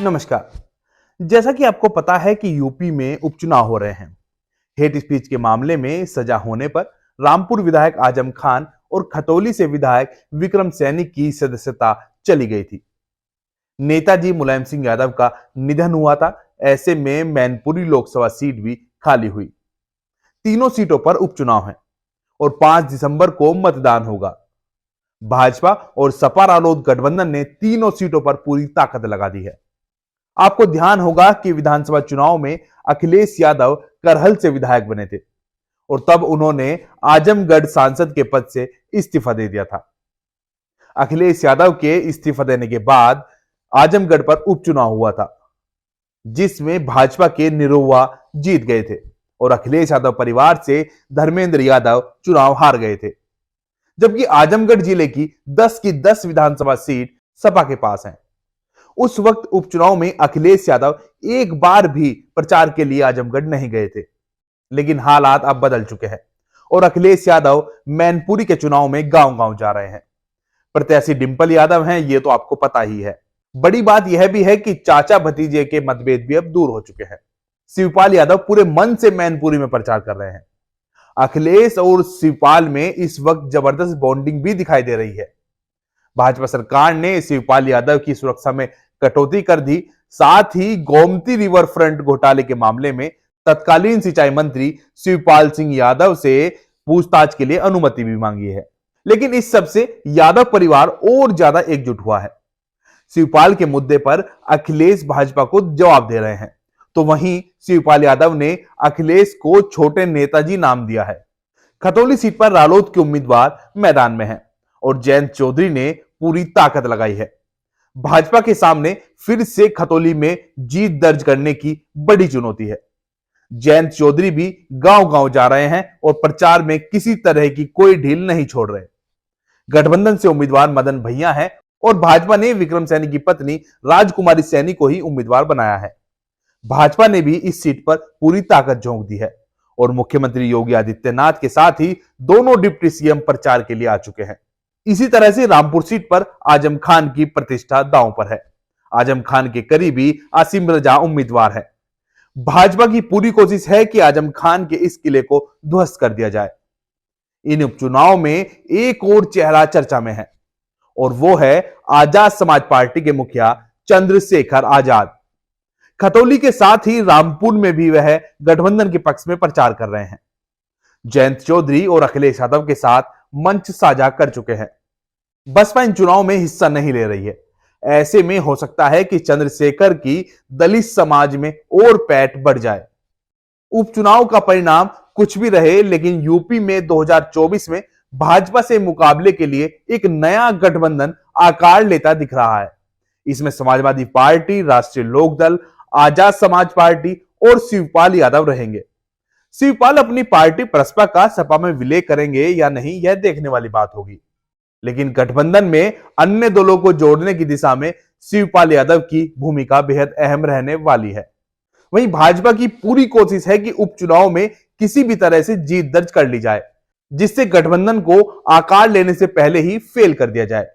नमस्कार। जैसा कि आपको पता है कि यूपी में उपचुनाव हो रहे हैं। हेट स्पीच के मामले में सजा होने पर रामपुर विधायक आजम खान और खतौली से विधायक विक्रम सैनी की सदस्यता चली गई थी। नेताजी मुलायम सिंह यादव का निधन हुआ था। ऐसे में मैनपुरी लोकसभा सीट भी खाली हुई। तीनों सीटों पर उपचुनाव है और 5 दिसंबर को मतदान होगा। भाजपा और सपा रालोद गठबंधन ने तीनों सीटों पर पूरी ताकत लगा दी है। आपको ध्यान होगा कि विधानसभा चुनाव में अखिलेश यादव करहल से विधायक बने थे और तब उन्होंने आजमगढ़ सांसद के पद से इस्तीफा दे दिया था। अखिलेश यादव के इस्तीफा देने के बाद आजमगढ़ पर उपचुनाव हुआ था, जिसमें भाजपा के निरोवा जीत गए थे और अखिलेश यादव परिवार से धर्मेंद्र यादव चुनाव हार गए थे। जबकि आजमगढ़ जिले की 10 की 10 विधानसभा सीट सपा के पास है। उस वक्त उपचुनाव में अखिलेश यादव एक बार भी प्रचार के लिए आजमगढ़ नहीं गए थे, लेकिन हालात अब बदल चुके हैं और अखिलेश यादव मैनपुरी के चुनाव में गांव-गांव जा रहे हैं। प्रत्याशी डिंपल यादव हैं, ये तो आपको पता ही है। बड़ी बात यह भी है कि चाचा भतीजे के मतभेद भी अब दूर हो चुके हैं। शिवपाल यादव पूरे मन से मैनपुरी में प्रचार कर रहे हैं। अखिलेश और शिवपाल में इस वक्त जबरदस्त बॉन्डिंग भी दिखाई दे रही है। भाजपा सरकार ने शिवपाल यादव की सुरक्षा में कटौती कर दी। साथ ही गोमती रिवर फ्रंट घोटाले के मामले में तत्कालीन सिंचाई मंत्री शिवपाल सिंह यादव से पूछताछ के लिए अनुमति भी मांगी है। लेकिन इस सबसे यादव परिवार और ज्यादा एकजुट हुआ है। शिवपाल के मुद्दे पर अखिलेश भाजपा को जवाब दे रहे हैं, तो वहीं शिवपाल यादव ने अखिलेश को छोटे नेताजी नाम दिया है। खतौली सीट पर रालोद के उम्मीदवार मैदान में हैं और जयंत चौधरी ने पूरी ताकत लगाई है। भाजपा के सामने फिर से खतौली में जीत दर्ज करने की बड़ी चुनौती है। जयंत चौधरी भी गांव-गांव जा रहे हैं और प्रचार में किसी तरह की कोई ढील नहीं छोड़ रहे। गठबंधन से उम्मीदवार मदन भैया हैं और भाजपा ने विक्रम सैनी की पत्नी राजकुमारी सैनी को ही उम्मीदवार बनाया है। भाजपा ने भी इस सीट पर पूरी ताकत झोंक दी है और मुख्यमंत्री योगी आदित्यनाथ के साथ ही दोनों डिप्टी सीएम प्रचार के लिए आ चुके हैं। इसी तरह से रामपुर सीट पर आजम खान की प्रतिष्ठा दांव पर है। आजम खान के करीबी आसिम रजा उम्मीदवार है। भाजपा की पूरी कोशिश है कि आजम खान के इस किले को ध्वस्त कर दिया जाए। इन उपचुनाव में एक और चेहरा चर्चा में है और वो है आजाद समाज पार्टी के मुखिया चंद्रशेखर आजाद। खतौली के साथ ही रामपुर में भी वह गठबंधन के पक्ष में प्रचार कर रहे हैं। जयंत चौधरी और अखिलेश यादव के साथ मंच साझा कर चुके हैं। बसपा इन चुनाव में हिस्सा नहीं ले रही है। ऐसे में हो सकता है कि चंद्रशेखर की दलित समाज में और पैठ बढ़ जाए। उपचुनाव का परिणाम कुछ भी रहे, लेकिन यूपी में 2024 में भाजपा से मुकाबले के लिए एक नया गठबंधन आकार लेता दिख रहा है। इसमें समाजवादी पार्टी, राष्ट्रीय लोकदल, आजाद समाज पार्टी और शिवपाल यादव रहेंगे। शिवपाल अपनी पार्टी प्रसपा का सपा में विलय करेंगे या नहीं, यह देखने वाली बात होगी। लेकिन गठबंधन में अन्य दलों को जोड़ने की दिशा में शिवपाल यादव की भूमिका बेहद अहम रहने वाली है। वहीं भाजपा की पूरी कोशिश है कि उपचुनाव में किसी भी तरह से जीत दर्ज कर ली जाए, जिससे गठबंधन को आकार लेने से पहले ही फेल कर दिया जाए।